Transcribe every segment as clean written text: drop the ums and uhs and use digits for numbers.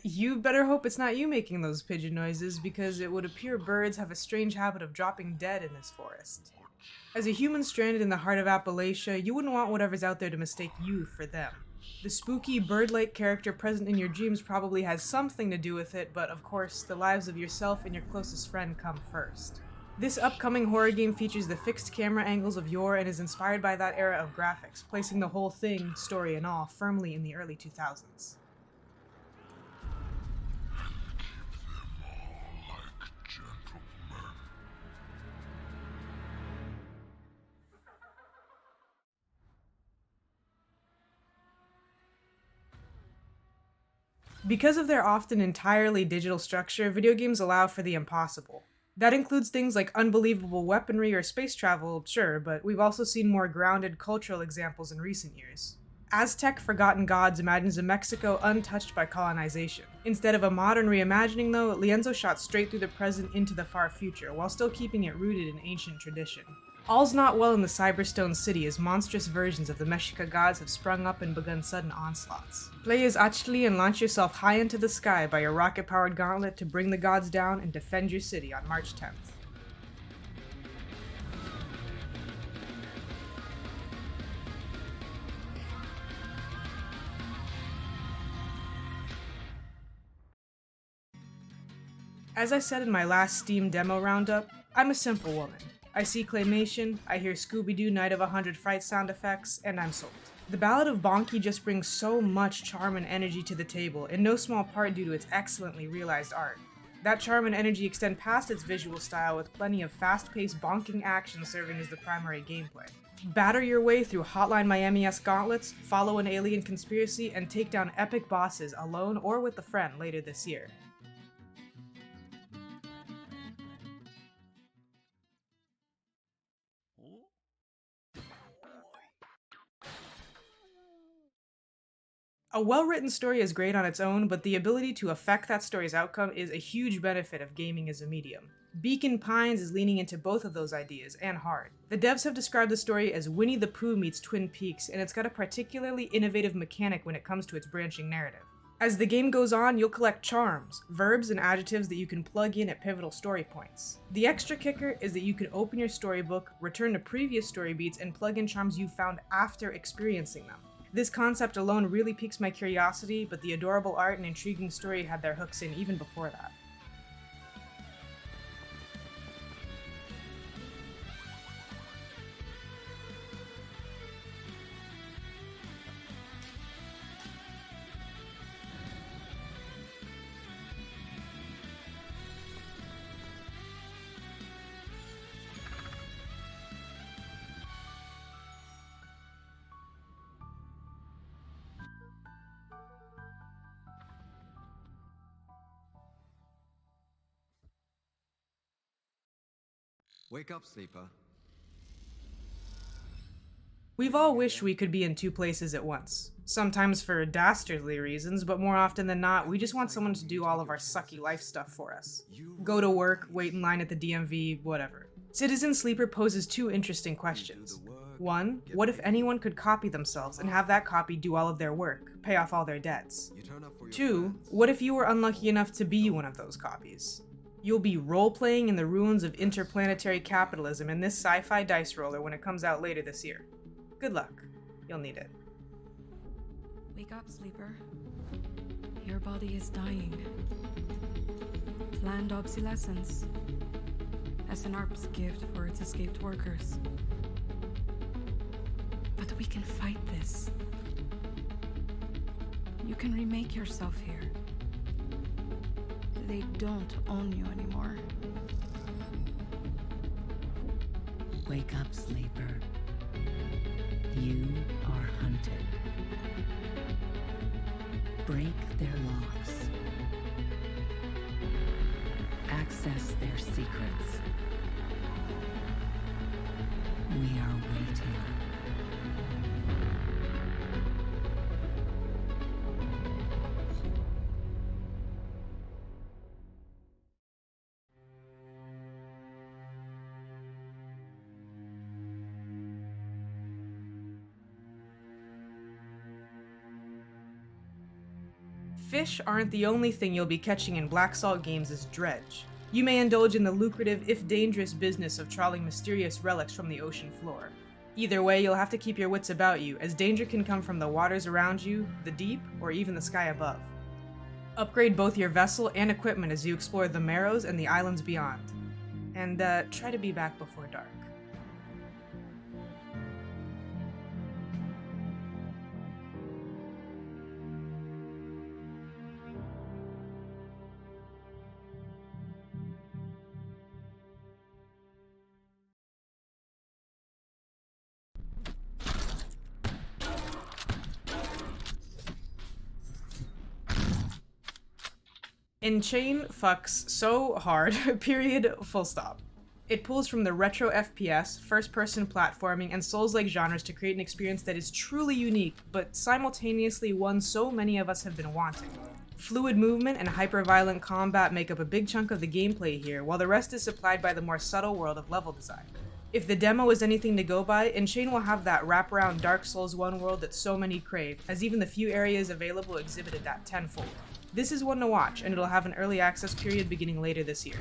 You better hope it's not you making those pigeon noises, because it would appear birds have a strange habit of dropping dead in this forest. As a human stranded in the heart of Appalachia, you wouldn't want whatever's out there to mistake you for them. The spooky, bird-like character present in your dreams probably has something to do with it, but of course, the lives of yourself and your closest friend come first. This upcoming horror game features the fixed camera angles of yore and is inspired by that era of graphics, placing the whole thing, story and all, firmly in the early 2000s. Because of their often entirely digital structure, video games allow for the impossible. That includes things like unbelievable weaponry or space travel, sure, but we've also seen more grounded cultural examples in recent years. Aztec Forgotten Gods imagines a Mexico untouched by colonization. Instead of a modern reimagining, though, Lienzo shot straight through the present into the far future, while still keeping it rooted in ancient tradition. All's not well in the Cyberstone City as monstrous versions of the Mexica gods have sprung up and begun sudden onslaughts. Play as Achli and launch yourself high into the sky by your rocket-powered gauntlet to bring the gods down and defend your city on March 10th. As I said in my last Steam demo roundup, I'm a simple woman. I see claymation, I hear Scooby-Doo Night of 100 Fright sound effects, and I'm sold. The Ballad of Bonky just brings so much charm and energy to the table, in no small part due to its excellently realized art. That charm and energy extend past its visual style with plenty of fast-paced bonking action serving as the primary gameplay. Batter your way through Hotline Miami-esque gauntlets, follow an alien conspiracy, and take down epic bosses alone or with a friend later this year. A well-written story is great on its own, but the ability to affect that story's outcome is a huge benefit of gaming as a medium. Beacon Pines is leaning into both of those ideas, and hard. The devs have described the story as Winnie the Pooh meets Twin Peaks, and it's got a particularly innovative mechanic when it comes to its branching narrative. As the game goes on, you'll collect charms, verbs, and adjectives that you can plug in at pivotal story points. The extra kicker is that you can open your storybook, return to previous story beats, and plug in charms you found after experiencing them. This concept alone really piques my curiosity, but the adorable art and intriguing story had their hooks in even before that. Wake up, sleeper. We've all wished we could be in two places at once. Sometimes for dastardly reasons, but more often than not, we just want someone to do all of our sucky life stuff for us. Go to work, wait in line at the DMV, whatever. Citizen Sleeper poses two interesting questions. One, what if anyone could copy themselves and have that copy do all of their work, pay off all their debts? Two, what if you were unlucky enough to be one of those copies? You'll be role-playing in the ruins of interplanetary capitalism in this sci-fi dice roller when it comes out later this year. Good luck. You'll need it. Wake up, sleeper. Your body is dying. Planned obsolescence. SNRP's gift for its escaped workers. But we can fight this. You can remake yourself here. They don't own you anymore. Wake up, sleeper. You are hunted. Break their locks. Access their secrets. We are waiting. Fish aren't the only thing you'll be catching in Black Salt Games' Dredge. You may indulge in the lucrative, if dangerous, business of trawling mysterious relics from the ocean floor. Either way, you'll have to keep your wits about you, as danger can come from the waters around you, the deep, or even the sky above. Upgrade both your vessel and equipment as you explore the Marrows and the islands beyond. And try to be back before dark. Enchain fucks so hard, period, full stop. It pulls from the retro FPS, first-person platforming, and Souls-like genres to create an experience that is truly unique, but simultaneously one so many of us have been wanting. Fluid movement and hyper-violent combat make up a big chunk of the gameplay here, while the rest is supplied by the more subtle world of level design. If the demo is anything to go by, Enchain will have that wraparound Dark Souls 1 world that so many crave, as even the few areas available exhibited that tenfold. This is one to watch, and it'll have an early access period beginning later this year.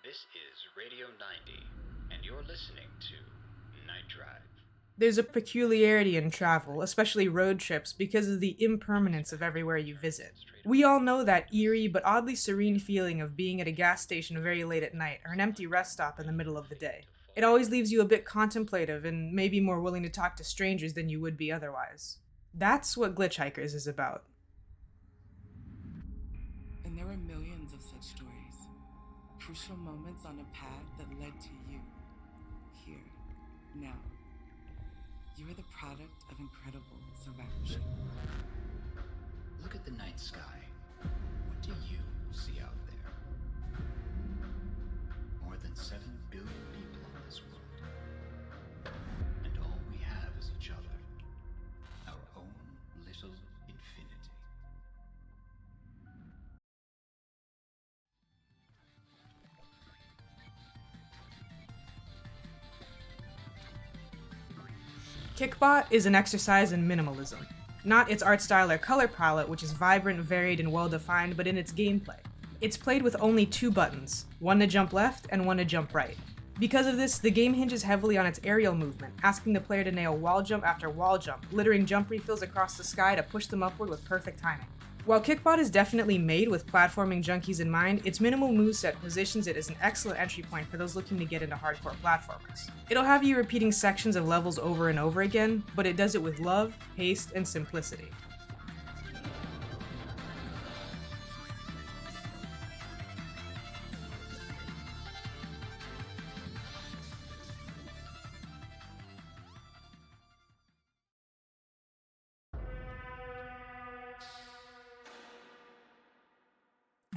This is Radio 90, and you're listening to Night Drive. There's a peculiarity in travel, especially road trips, because of the impermanence of everywhere you visit. We all know that eerie but oddly serene feeling of being at a gas station very late at night or an empty rest stop in the middle of the day. It always leaves you a bit contemplative and maybe more willing to talk to strangers than you would be otherwise. That's what Glitch Hikers is about. And there were millions of such stories. Crucial moments on a path that led to you. Here. Now. You are the product of incredible survivorship. Look at the night sky. What do you see out there? More than 7 billion people on this world. And all we have is each other. Our own little infinity. Kickbot is an exercise in minimalism. Not its art style or color palette, which is vibrant, varied, and well-defined, but in its gameplay. It's played with only 2 buttons, one to jump left and one to jump right. Because of this, the game hinges heavily on its aerial movement, asking the player to nail wall jump after wall jump, littering jump refills across the sky to push them upward with perfect timing. While Kickbot is definitely made with platforming junkies in mind, its minimal moveset positions it as an excellent entry point for those looking to get into hardcore platformers. It'll have you repeating sections of levels over and over again, but it does it with love, haste, and simplicity.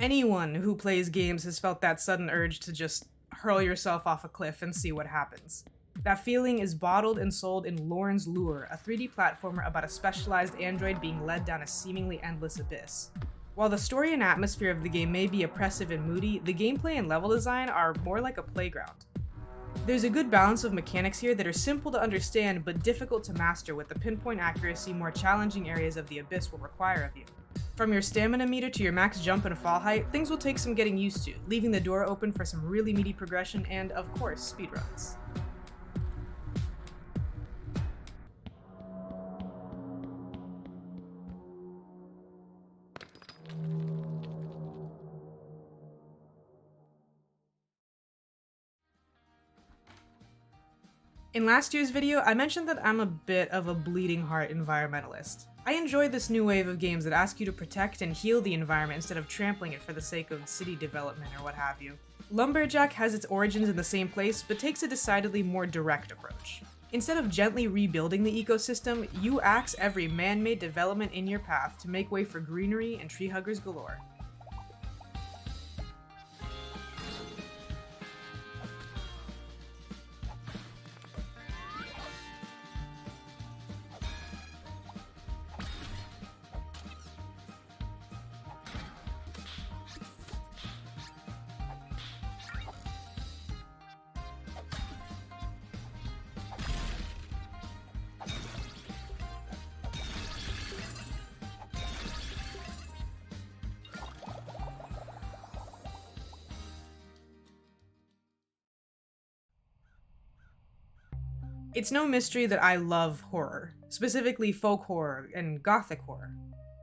Anyone who plays games has felt that sudden urge to just hurl yourself off a cliff and see what happens. That feeling is bottled and sold in Lauren's Lure, a 3D platformer about a specialized android being led down a seemingly endless abyss. While the story and atmosphere of the game may be oppressive and moody, the gameplay and level design are more like a playground. There's a good balance of mechanics here that are simple to understand but difficult to master, with the pinpoint accuracy more challenging areas of the abyss will require of you. From your stamina meter to your max jump and fall height, things will take some getting used to, leaving the door open for some really meaty progression and, of course, speedruns. In last year's video, I mentioned that I'm a bit of a bleeding heart environmentalist. I enjoy this new wave of games that ask you to protect and heal the environment instead of trampling it for the sake of city development or what have you. Lumberjack has its origins in the same place, but takes a decidedly more direct approach. Instead of gently rebuilding the ecosystem, you axe every man-made development in your path to make way for greenery and tree huggers galore. It's no mystery that I love horror, specifically folk horror and gothic horror.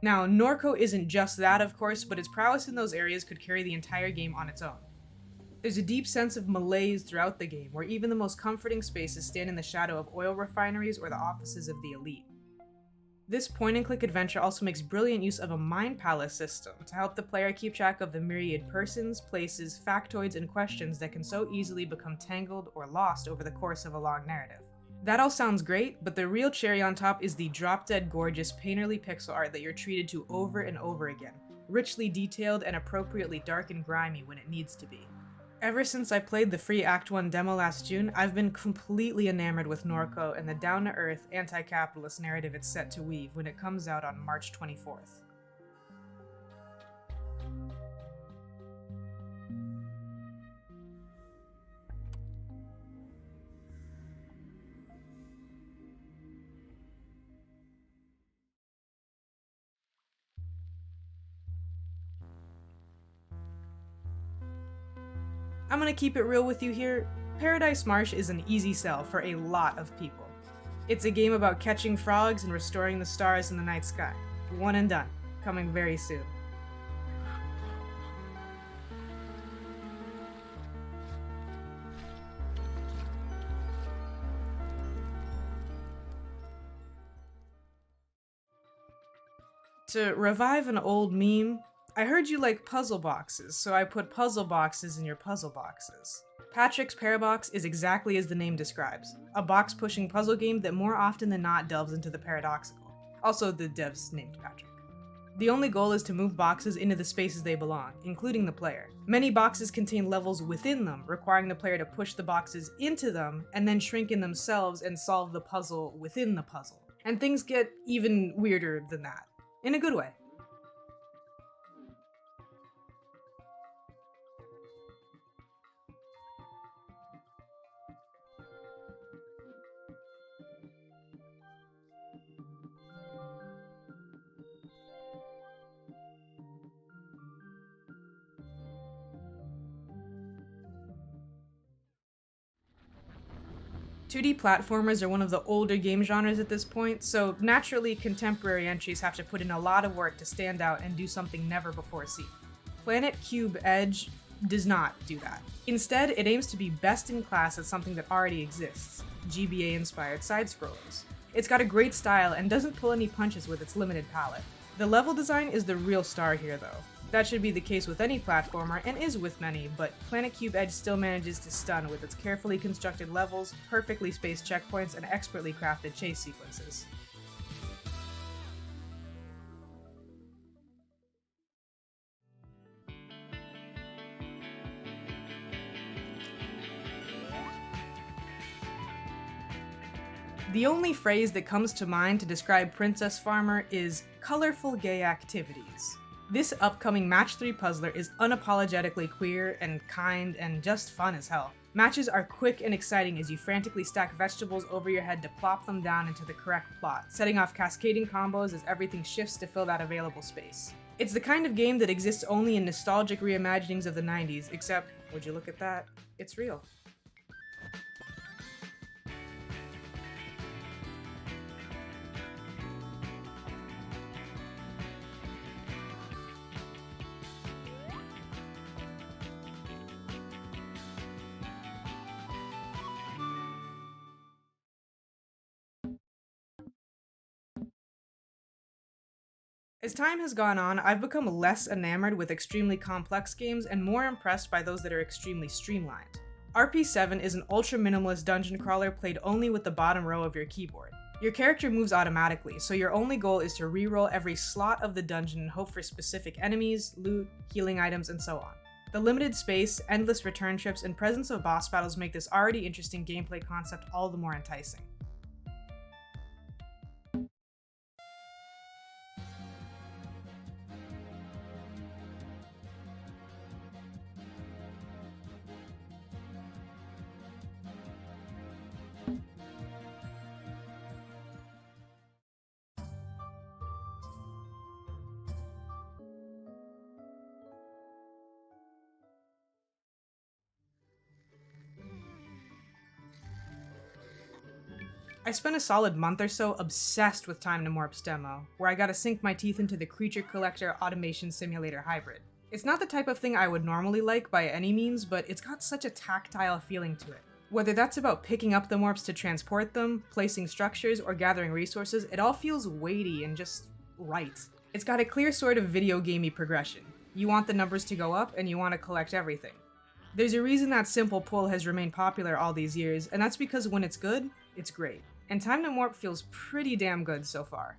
Now, Norco isn't just that, of course, but its prowess in those areas could carry the entire game on its own. There's a deep sense of malaise throughout the game, where even the most comforting spaces stand in the shadow of oil refineries or the offices of the elite. This point-and-click adventure also makes brilliant use of a mind palace system to help the player keep track of the myriad persons, places, factoids, and questions that can so easily become tangled or lost over the course of a long narrative. That all sounds great, but the real cherry on top is the drop-dead gorgeous painterly pixel art that you're treated to over and over again, richly detailed and appropriately dark and grimy when it needs to be. Ever since I played the free Act 1 demo last June, I've been completely enamored with Norco and the down-to-earth, anti-capitalist narrative it's set to weave when it comes out on March 24th. I'm gonna keep it real with you here. Paradise Marsh is an easy sell for a lot of people. It's a game about catching frogs and restoring the stars in the night sky. One and done, coming very soon. To revive an old meme, I heard you like puzzle boxes, so I put puzzle boxes in your puzzle boxes. Patrick's Parabox is exactly as the name describes, a box-pushing puzzle game that more often than not delves into the paradoxical. Also, the dev's named Patrick. The only goal is to move boxes into the spaces they belong, including the player. Many boxes contain levels within them, requiring the player to push the boxes into them, and then shrink in themselves and solve the puzzle within the puzzle. And things get even weirder than that. In a good way. "2D platformers are one of the older game genres at this point, so naturally contemporary entries have to put in a lot of work to stand out and do something never before seen. Planet Cube Edge does not do that. Instead, it aims to be best in class at something that already exists, GBA-inspired side-scrollers. It's got a great style and doesn't pull any punches with its limited palette. The level design is the real star here though. That should be the case with any platformer, and is with many, but Planet Cube Edge still manages to stun with its carefully constructed levels, perfectly spaced checkpoints, and expertly crafted chase sequences. The only phrase that comes to mind to describe Princess Farmer is colorful gay activities. This upcoming Match 3 puzzler is unapologetically queer and kind and just fun as hell. Matches are quick and exciting as you frantically stack vegetables over your head to plop them down into the correct plot, setting off cascading combos as everything shifts to fill that available space. It's the kind of game that exists only in nostalgic reimaginings of the 90s, except, would you look at that, it's real. As time has gone on, I've become less enamored with extremely complex games and more impressed by those that are extremely streamlined. RP7 is an ultra-minimalist dungeon crawler played only with the bottom row of your keyboard. Your character moves automatically, so your only goal is to reroll every slot of the dungeon and hope for specific enemies, loot, healing items, and so on. The limited space, endless return trips, and presence of boss battles make this already interesting gameplay concept all the more enticing. I spent a solid month or so obsessed with Time to Morp's demo, where I got to sink my teeth into the Creature Collector Automation Simulator hybrid. It's not the type of thing I would normally like by any means, but it's got such a tactile feeling to it. Whether that's about picking up the morphs to transport them, placing structures, or gathering resources, it all feels weighty and just right. It's got a clear sort of video gamey progression. You want the numbers to go up, and you want to collect everything. There's a reason that simple pull has remained popular all these years, and that's because when it's good, it's great. And Time to Morp feels pretty damn good so far.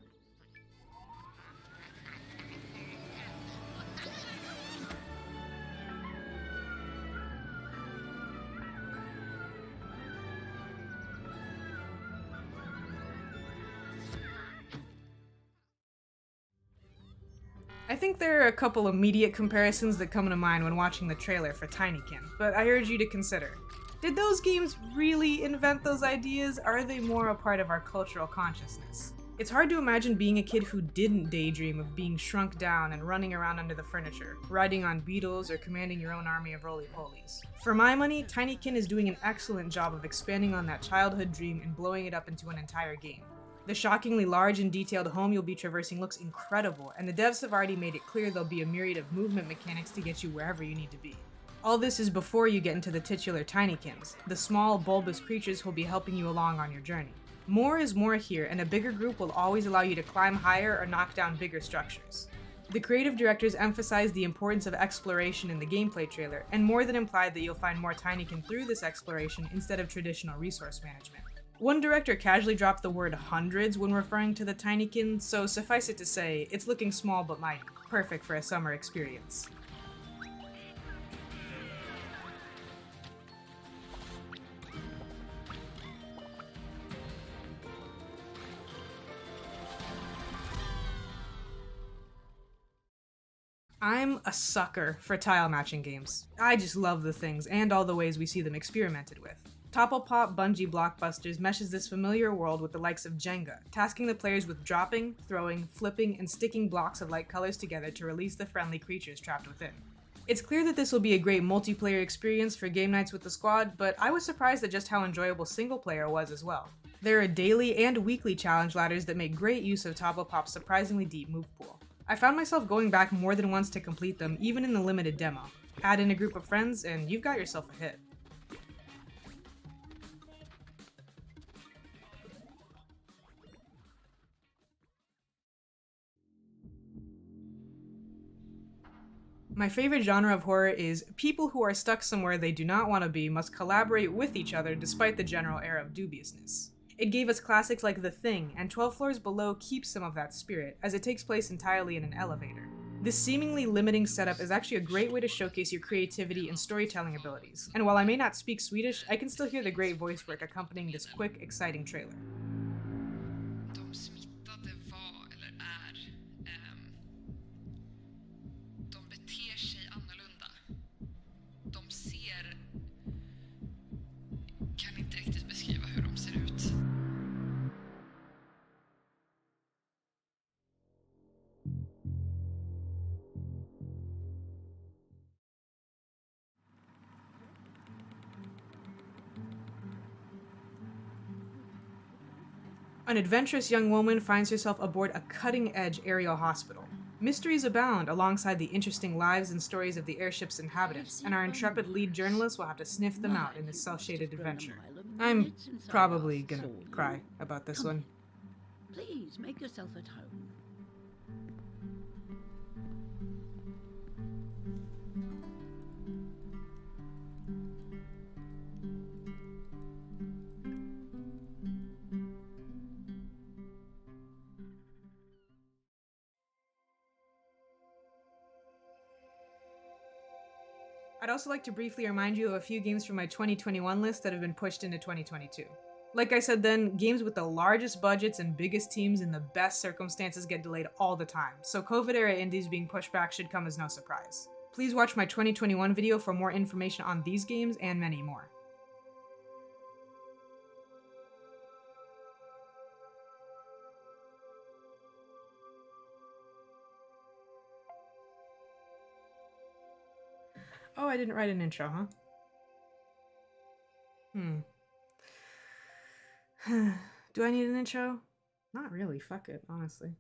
I think there are a couple immediate comparisons that come to mind when watching the trailer for Tinykin, but I urge you to consider. Did those games really invent those ideas, or are they more a part of our cultural consciousness? It's hard to imagine being a kid who didn't daydream of being shrunk down and running around under the furniture, riding on beetles, or commanding your own army of roly-polies. For my money, Tinykin is doing an excellent job of expanding on that childhood dream and blowing it up into an entire game. The shockingly large and detailed home you'll be traversing looks incredible, and the devs have already made it clear there'll be a myriad of movement mechanics to get you wherever you need to be. All this is before you get into the titular Tinykins, the small, bulbous creatures who'll be helping you along on your journey. More is more here, and a bigger group will always allow you to climb higher or knock down bigger structures. The creative directors emphasize the importance of exploration in the gameplay trailer, and more than implied that you'll find more Tinykin through this exploration instead of traditional resource management. One director casually dropped the word hundreds when referring to the Tinykin, so suffice it to say, it's looking small but mighty, perfect for a summer experience. I'm a sucker for tile matching games. I just love the things and all the ways we see them experimented with. Topplepop Bungie Blockbusters meshes this familiar world with the likes of Jenga, tasking the players with dropping, throwing, flipping, and sticking blocks of light colors together to release the friendly creatures trapped within. It's clear that this will be a great multiplayer experience for game nights with the squad, but I was surprised at just how enjoyable single player was as well. There are daily and weekly challenge ladders that make great use of Topplepop's surprisingly deep move pool. I found myself going back more than once to complete them, even in the limited demo. Add in a group of friends, and you've got yourself a hit. My favorite genre of horror is people who are stuck somewhere they do not want to be must collaborate with each other despite the general air of dubiousness. It gave us classics like The Thing, and 12 Floors Below keeps some of that spirit, as it takes place entirely in an elevator. This seemingly limiting setup is actually a great way to showcase your creativity and storytelling abilities, and while I may not speak Swedish, I can still hear the great voice work accompanying this quick, exciting trailer. De smittade var eller är. De beter sig annorlunda. De ser... Kan inte riktigt beskriva hur de ser ut. An adventurous young woman finds herself aboard a cutting-edge aerial hospital. Mysteries abound alongside the interesting lives and stories of the airship's inhabitants, and our intrepid lead journalist will have to sniff them out in this cel-shaded adventure. I'm probably gonna cry about this one. Please make yourself at home. I'd also like to briefly remind you of a few games from my 2021 list that have been pushed into 2022. Like I said then, games with the largest budgets and biggest teams in the best circumstances get delayed all the time, so COVID-era indies being pushed back should come as no surprise. Please watch my 2021 video for more information on these games and many more. Oh, I didn't write an intro, huh? Do I need an intro? Not really. Fuck it, honestly.